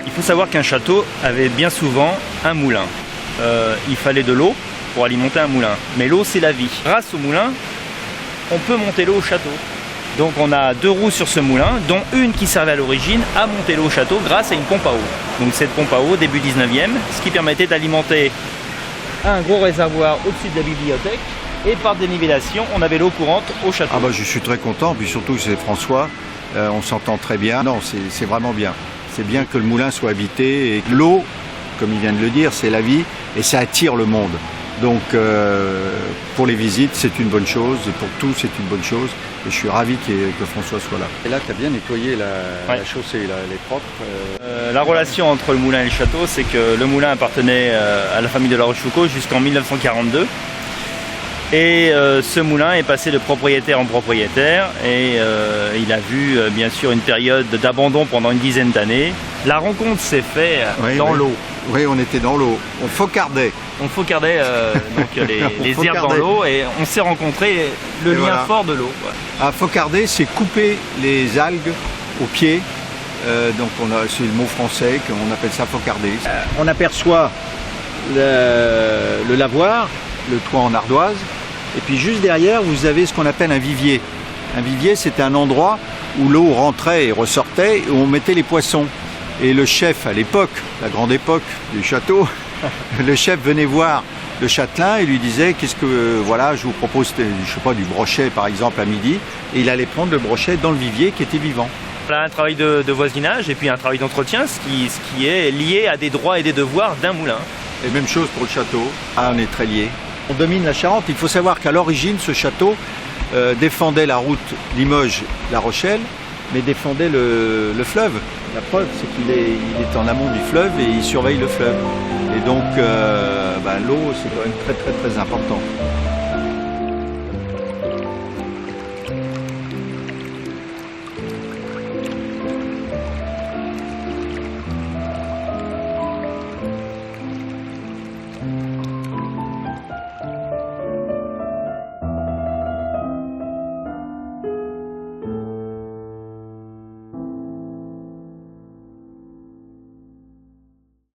Il faut savoir qu'un château avait bien souvent un moulin. Il fallait de l'eau pour alimenter un moulin. Mais l'eau, c'est la vie. Grâce au moulin, on peut monter l'eau au château. Donc on a 2 roues sur ce moulin, dont une qui servait à l'origine à monter l'eau au château grâce à une pompe à eau. Donc cette pompe à eau, début 19e, ce qui permettait d'alimenter un gros réservoir au-dessus de la bibliothèque. Et par dénivellation, on avait l'eau courante au château. Ah bah je suis très content, puis surtout c'est François, on s'entend très bien. Non, c'est vraiment bien. C'est bien que le moulin soit habité et l'eau, comme il vient de le dire, c'est la vie et ça attire le monde. Donc pour les visites, c'est une bonne chose et pour tout, c'est une bonne chose. Et je suis ravi que François soit là. Et là, tu as bien nettoyé la chaussée, là, elle est propre. La relation entre le moulin et le château, c'est que le moulin appartenait à la famille de La Rochefoucauld jusqu'en 1942. Et ce moulin est passé de propriétaire en propriétaire et il a vu bien sûr une période d'abandon pendant une dizaine d'années. La rencontre s'est faite dans l'eau. Oui, on était dans l'eau, on faucardait. On faucardait donc les herbes dans l'eau et on s'est rencontrés, le lien fort de l'eau. À faucarder, c'est couper les algues au pied. Donc c'est le mot français qu'on appelle ça faucarder. On aperçoit le lavoir, le toit en ardoise. Et puis juste derrière, vous avez ce qu'on appelle un vivier. Un vivier, c'était un endroit où l'eau rentrait et ressortait, et où on mettait les poissons. Et le chef, à l'époque, la grande époque du château, le chef venait voir le châtelain et lui disait qu'est-ce que, voilà, je vous propose, je sais pas, du brochet par exemple à midi. Et il allait prendre le brochet dans le vivier qui était vivant. Là, un travail de voisinage et puis un travail d'entretien, ce qui est lié à des droits et des devoirs d'un moulin. Et même chose pour le château. Ah, on est très liés. On domine la Charente. Il faut savoir qu'à l'origine, ce château défendait la route Limoges-La Rochelle, mais défendait le fleuve. La preuve, c'est qu'il est en amont du fleuve et il surveille le fleuve. Et donc, l'eau, c'est quand même très, très, très important.